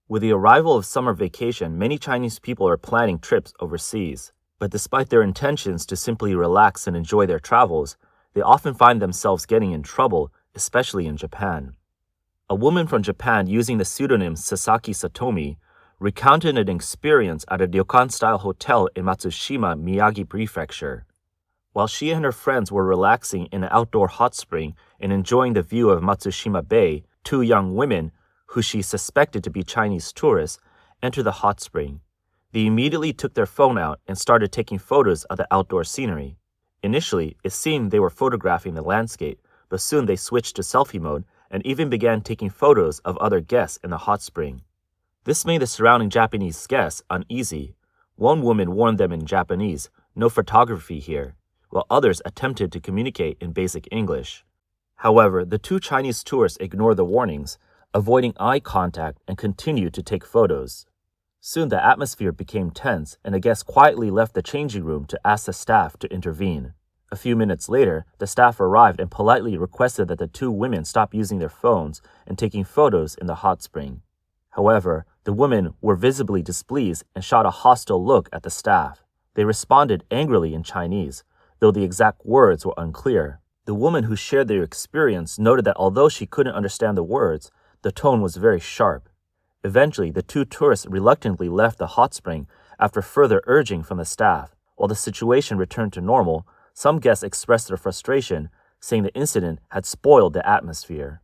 With the arrival of summer vacation, many Chinese people are planning trips overseas. But despite their intentions to simply relax and enjoy their travels, they often find themselves getting in trouble, especially in Japan. A woman from Japan using the pseudonym Sasaki Satomi recounted an experience at a ryokan-style hotel in Matsushima, Miyagi Prefecture. While she and her friends were relaxing in an outdoor hot spring and enjoying the view of Matsushima Bay, two young women, who she suspected to be Chinese tourists, entered the hot spring. They immediately took their phone out and started taking photos of the outdoor scenery. Initially, it seemed they were photographing the landscape, but soon they switched to selfie mode and even began taking photos of other guests in the hot spring. This made the surrounding Japanese guests uneasy. One woman warned them in Japanese, "No photography here," while others attempted to communicate in basic English. However, the two Chinese tourists ignored the warnings, avoiding eye contact and continued to take photos. Soon the atmosphere became tense and a guest quietly left the changing room to ask the staff to intervene. A few minutes later, the staff arrived and politely requested that the two women stop using their phones and taking photos in the hot spring. However, the women were visibly displeased and shot a hostile look at the staff. They responded angrily in Chinese, though the exact words were unclear. The woman who shared their experience noted that although she couldn't understand the words, the tone was very sharp. Eventually, the two tourists reluctantly left the hot spring after further urging from the staff. While the situation returned to normal, some guests expressed their frustration, saying the incident had spoiled the atmosphere.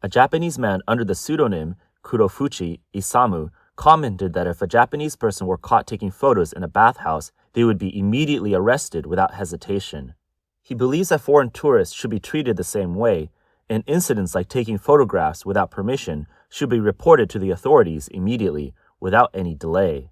A Japanese man under the pseudonym Kurofuchi Isamu commented that if a Japanese person were caught taking photos in a bathhouse, they would be immediately arrested without hesitation. He believes that foreign tourists should be treated the same way, and incidents like taking photographs without permission should be reported to the authorities immediately, without any delay.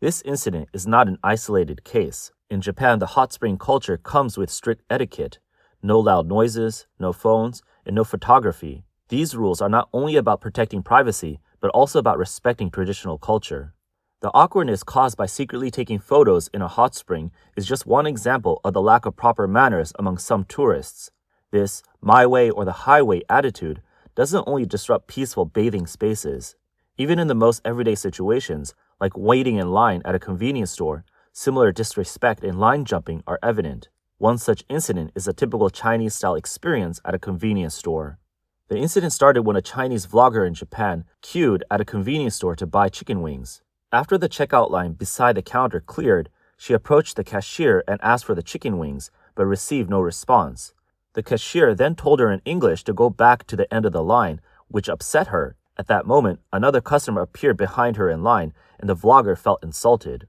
This incident is not an isolated case. In Japan, the hot spring culture comes with strict etiquette: no loud noises, no phones, and no photography. These rules are not only about protecting privacy, but also about respecting traditional culture. The awkwardness caused by secretly taking photos in a hot spring is just one example of the lack of proper manners among some tourists. This "my way or the highway" attitude doesn't only disrupt peaceful bathing spaces. Even in the most everyday situations, like waiting in line at a convenience store, similar disrespect and line jumping are evident. One such incident is a typical Chinese-style experience at a convenience store. The incident started when a Chinese vlogger in Japan queued at a convenience store to buy chicken wings. After the checkout line beside the counter cleared, she approached the cashier and asked for the chicken wings, but received no response. The cashier then told her in English to go back to the end of the line, which upset her. At that moment, another customer appeared behind her in line, and the vlogger felt insulted.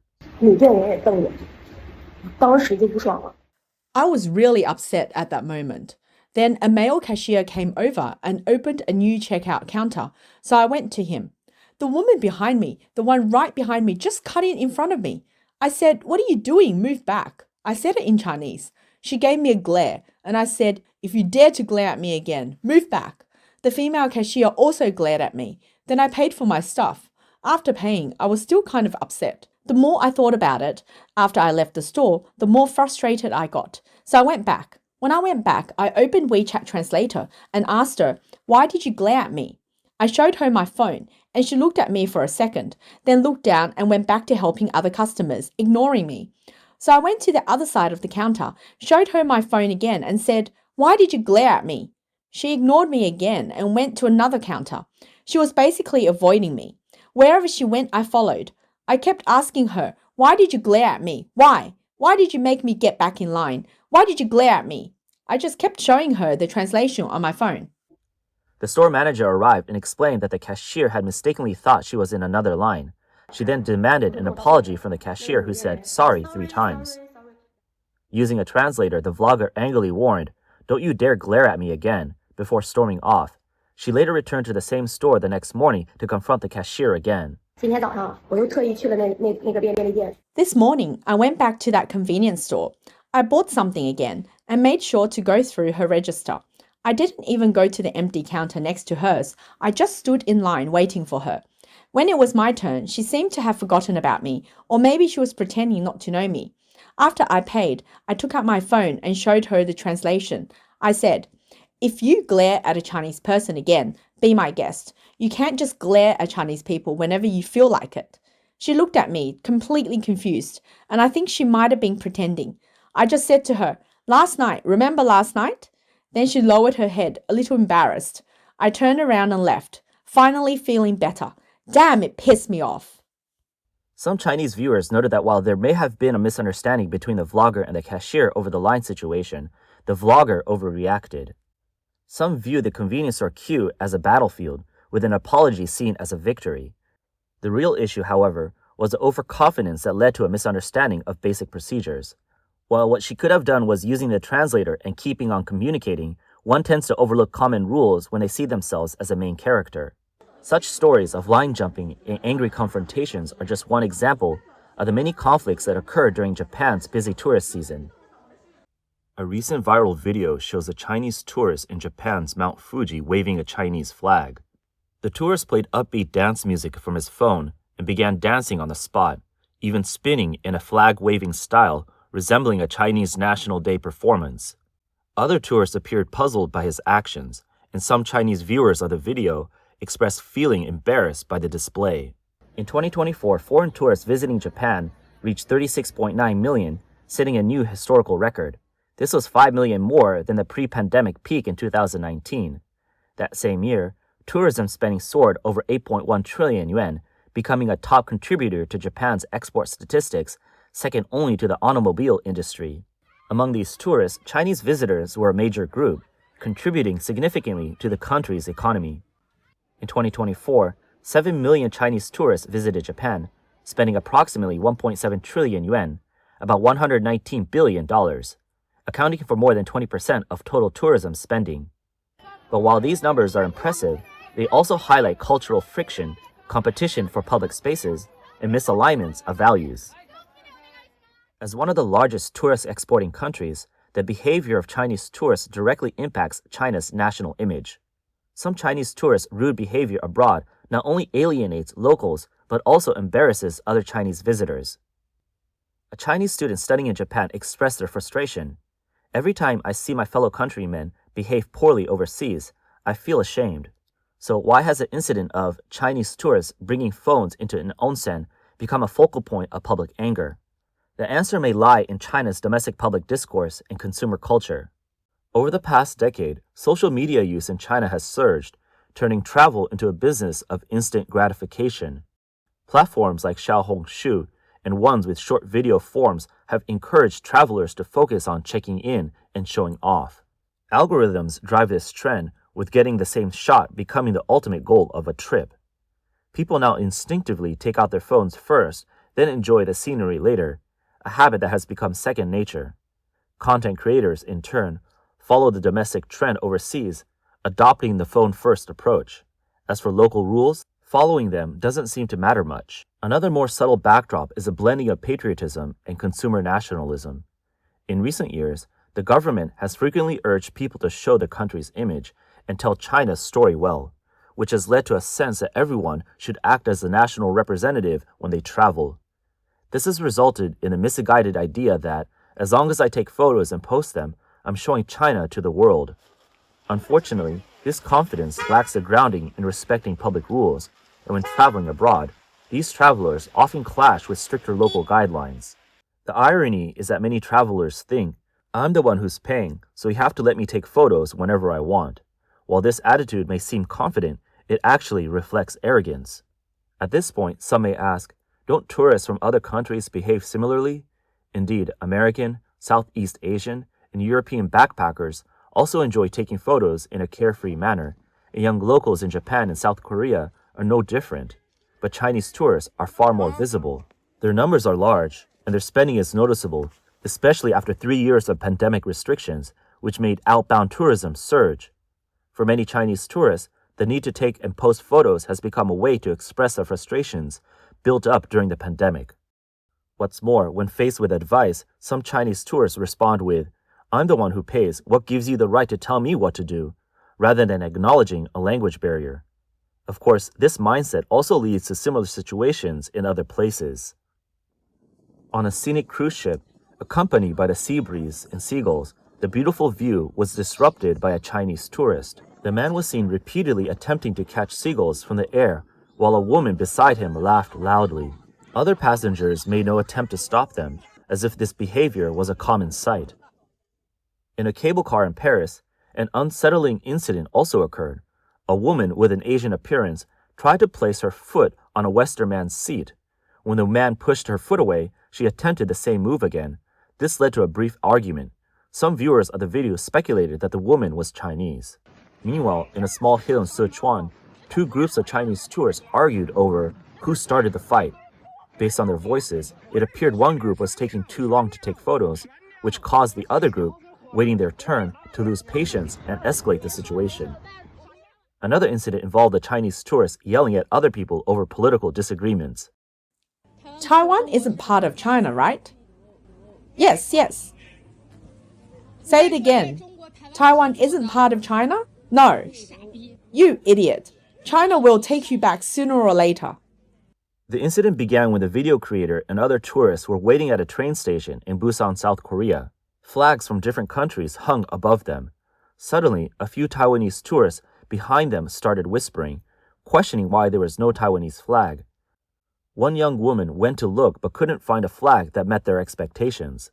I was really upset at that moment. Then a male cashier came over and opened a new checkout counter, so I went to him. The woman behind me, the one right behind me, just cut in front of me. I said, "What are you doing? Move back." I said it in Chinese. She gave me a glare, and I said, "If you dare to glare at me again, move back." The female cashier also glared at me. Then I paid for my stuff. After paying, I was still kind of upset. The more I thought about it, after I left the store, the more frustrated I got. So I went back. When I went back, I opened WeChat Translator and asked her, "Why did you glare at me?" I showed her my phone, and she looked at me for a second, then looked down and went back to helping other customers, ignoring me. So I went to the other side of the counter, showed her my phone again and said, "Why did you glare at me?" She ignored me again and went to another counter. She was basically avoiding me. Wherever she went, I followed. I kept asking her, "Why did you glare at me? Why? Why did you make me get back in line? Why did you glare at me?" I just kept showing her the translation on my phone. The store manager arrived and explained that the cashier had mistakenly thought she was in another line. She then demanded an apology from the cashier, who said sorry 3 times. Using a translator, the vlogger angrily warned, "Don't you dare glare at me again," before storming off. She later returned to the same store the next morning to confront the cashier again. This morning, I went back to that convenience store. I bought something again and made sure to go through her register. I didn't even go to the empty counter next to hers. I just stood in line waiting for her. When it was my turn, she seemed to have forgotten about me, or maybe she was pretending not to know me. After I paid, I took out my phone and showed her the translation. I said, "If you glare at a Chinese person again, be my guest. You can't just glare at Chinese people whenever you feel like it. She looked at me, completely confused, and I think she might have been pretending. I just said to her, "Last night, remember last night?" Then she lowered her head, a little embarrassed. I turned around and left, finally feeling better. Damn, it pissed me off. Some Chinese viewers noted that while there may have been a misunderstanding between the vlogger and the cashier over the line situation, the vlogger overreacted. Some viewed the convenience store queue as a battlefield, with an apology seen as a victory. The real issue, however, was the overconfidence that led to a misunderstanding of basic procedures. While what she could have done was using the translator and keeping on communicating, one tends to overlook common rules when they see themselves as a main character. Such stories of line jumping and angry confrontations are just one example of the many conflicts that occur during Japan's busy tourist season. A recent viral video shows a Chinese tourist in Japan's Mount Fuji waving a Chinese flag. The tourist played upbeat dance music from his phone and began dancing on the spot, even spinning in a flag-waving style resembling a Chinese National Day performance. Other tourists appeared puzzled by his actions, and some Chinese viewers of the video expressed feeling embarrassed by the display. In 2024, foreign tourists visiting Japan reached 36.9 million, setting a new historical record. This was 5 million more than the pre-pandemic peak in 2019. That same year, tourism spending soared over 8.1 trillion yuan, becoming a top contributor to Japan's export statistics, second only to the automobile industry. Among these tourists, Chinese visitors were a major group, contributing significantly to the country's economy. In 2024, 7 million Chinese tourists visited Japan, spending approximately 1.7 trillion yuan, about $119 billion, accounting for more than 20% of total tourism spending. But while these numbers are impressive, they also highlight cultural friction, competition for public spaces, and misalignments of values. As one of the largest tourist exporting countries, the behavior of Chinese tourists directly impacts China's national image. Some Chinese tourists' rude behavior abroad not only alienates locals, but also embarrasses other Chinese visitors. A Chinese student studying in Japan expressed their frustration. "Every time I see my fellow countrymen behave poorly overseas, I feel ashamed. So why has the incident of Chinese tourists bringing phones into an onsen become a focal point of public anger?" The answer may lie in China's domestic public discourse and consumer culture. Over the past decade, social media use in China has surged, turning travel into a business of instant gratification. Platforms like Xiaohongshu and ones with short video forms have encouraged travelers to focus on checking in and showing off. Algorithms drive this trend, with getting the same shot becoming the ultimate goal of a trip. People now instinctively take out their phones first, then enjoy the scenery later, a habit that has become second nature. Content creators, in turn, follow the domestic trend overseas, adopting the phone-first approach. As for local rules, following them doesn't seem to matter much. Another more subtle backdrop is a blending of patriotism and consumer nationalism. In recent years, the government has frequently urged people to show the country's image and tell China's story well, which has led to a sense that everyone should act as the national representative when they travel. This has resulted in a misguided idea that, as long as I take photos and post them, I'm showing China to the world. Unfortunately, this confidence lacks a grounding in respecting public rules, and when traveling abroad, these travelers often clash with stricter local guidelines. The irony is that many travelers think, "I'm the one who's paying, so you have to let me take photos whenever I want." While this attitude may seem confident, it actually reflects arrogance. At this point, some may ask, don't tourists from other countries behave similarly? Indeed, American, Southeast Asian, and European backpackers also enjoy taking photos in a carefree manner, and young locals in Japan and South Korea are no different. But Chinese tourists are far more visible. Their numbers are large, and their spending is noticeable, especially after 3 years of pandemic restrictions, which made outbound tourism surge. For many Chinese tourists, the need to take and post photos has become a way to express their frustrations built up during the pandemic. What's more, when faced with advice, some Chinese tourists respond with, "I'm the one who pays, what gives you the right to tell me what to do?" rather than acknowledging a language barrier. Of course, this mindset also leads to similar situations in other places. On a scenic cruise ship, accompanied by the sea breeze and seagulls, the beautiful view was disrupted by a Chinese tourist. The man was seen repeatedly attempting to catch seagulls from the air, while a woman beside him laughed loudly. Other passengers made no attempt to stop them, as if this behavior was a common sight. In a cable car in Paris, an unsettling incident also occurred. A woman with an Asian appearance tried to place her foot on a Western man's seat. When the man pushed her foot away, she attempted the same move again. This led to a brief argument. Some viewers of the video speculated that the woman was Chinese. Meanwhile, in a small hill in Sichuan, two groups of Chinese tourists argued over who started the fight. Based on their voices, it appeared one group was taking too long to take photos, which caused the other group, waiting their turn, to lose patience and escalate the situation. Another incident involved a Chinese tourist yelling at other people over political disagreements. Taiwan isn't part of China, right? Yes, yes. Say it again. Taiwan isn't part of China? No. You idiot. China will take you back sooner or later. The incident began when the video creator and other tourists were waiting at a train station in Busan, South Korea. Flags from different countries hung above them. Suddenly, a few Taiwanese tourists behind them started whispering, questioning why there was no Taiwanese flag. One young woman went to look but couldn't find a flag that met their expectations.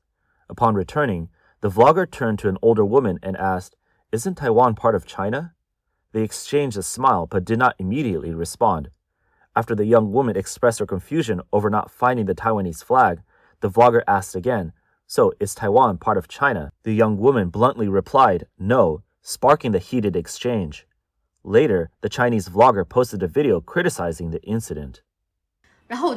Upon returning, the vlogger turned to an older woman and asked, "Isn't Taiwan part of China?" They exchanged a smile but did not immediately respond. After the young woman expressed her confusion over not finding the Taiwanese flag, the vlogger asked again, "So, is Taiwan part of China?" The young woman bluntly replied, "No," sparking the heated exchange. Later, the Chinese vlogger posted a video criticizing the incident. I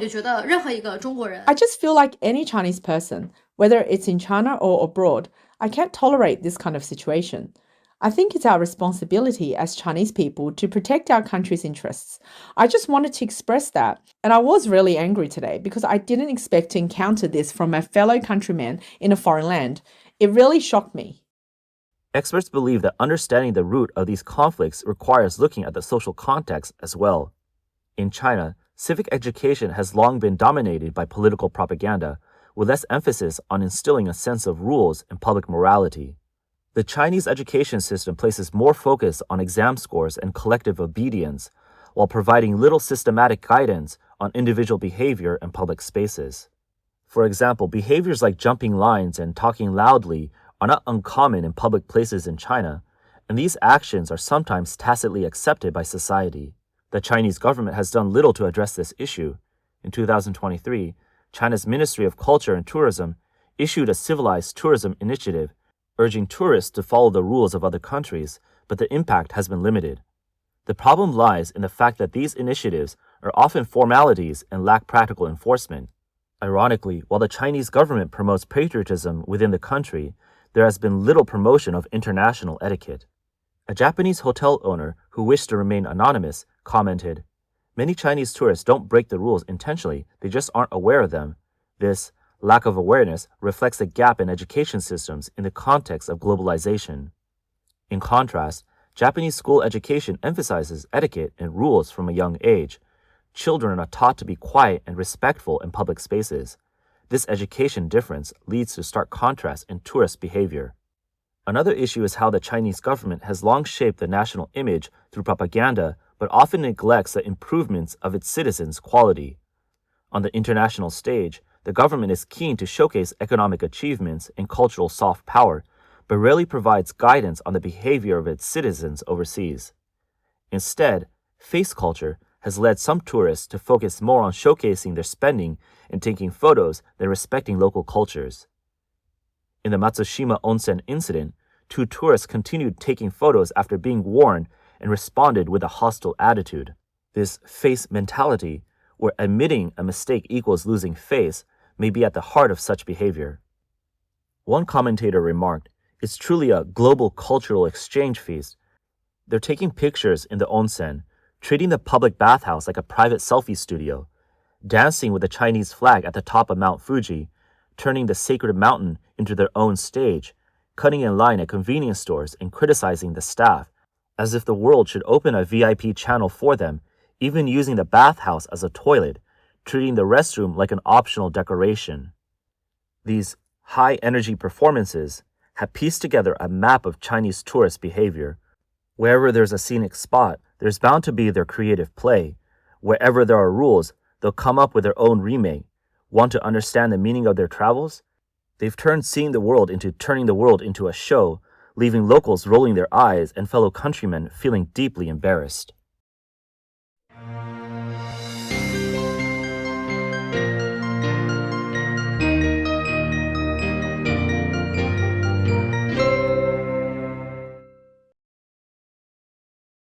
just feel like any Chinese person, whether it's in China or abroad, I can't tolerate this kind of situation. I think it's our responsibility as Chinese people to protect our country's interests. I just wanted to express that. And I was really angry today because I didn't expect to encounter this from a fellow countryman in a foreign land. It really shocked me. Experts believe that understanding the root of these conflicts requires looking at the social context as well. In China, civic education has long been dominated by political propaganda, with less emphasis on instilling a sense of rules and public morality. The Chinese education system places more focus on exam scores and collective obedience, while providing little systematic guidance on individual behavior in public spaces. For example, behaviors like jumping lines and talking loudly are not uncommon in public places in China, and these actions are sometimes tacitly accepted by society. The Chinese government has done little to address this issue. In 2023, China's Ministry of Culture and Tourism issued a civilized tourism initiative urging tourists to follow the rules of other countries, but the impact has been limited. The problem lies in the fact that these initiatives are often formalities and lack practical enforcement. Ironically, while the Chinese government promotes patriotism within the country, there has been little promotion of international etiquette. A Japanese hotel owner who wished to remain anonymous commented, "Many Chinese tourists don't break the rules intentionally, they just aren't aware of them. This lack of awareness reflects a gap in education systems in the context of globalization." In contrast, Japanese school education emphasizes etiquette and rules from a young age. Children are taught to be quiet and respectful in public spaces. This education difference leads to stark contrast in tourist behavior. Another issue is how the Chinese government has long shaped the national image through propaganda, but often neglects the improvements of its citizens' quality. On the international stage, the government is keen to showcase economic achievements and cultural soft power, but rarely provides guidance on the behavior of its citizens overseas. Instead, face culture has led some tourists to focus more on showcasing their spending and taking photos than respecting local cultures. In the Matsushima Onsen incident, two tourists continued taking photos after being warned and responded with a hostile attitude. This face mentality, where admitting a mistake equals losing face, may be at the heart of such behavior. One commentator remarked, "It's truly a global cultural exchange feast. They're taking pictures in the onsen, treating the public bathhouse like a private selfie studio, dancing with the Chinese flag at the top of Mount Fuji, turning the sacred mountain into their own stage, cutting in line at convenience stores and criticizing the staff, as if the world should open a VIP channel for them, even using the bathhouse as a toilet, treating the restroom like an optional decoration." These high-energy performances have pieced together a map of Chinese tourist behavior. Wherever there's a scenic spot, there's bound to be their creative play. Wherever there are rules, they'll come up with their own remake. Want to understand the meaning of their travels? They've turned seeing the world into turning the world into a show, leaving locals rolling their eyes and fellow countrymen feeling deeply embarrassed.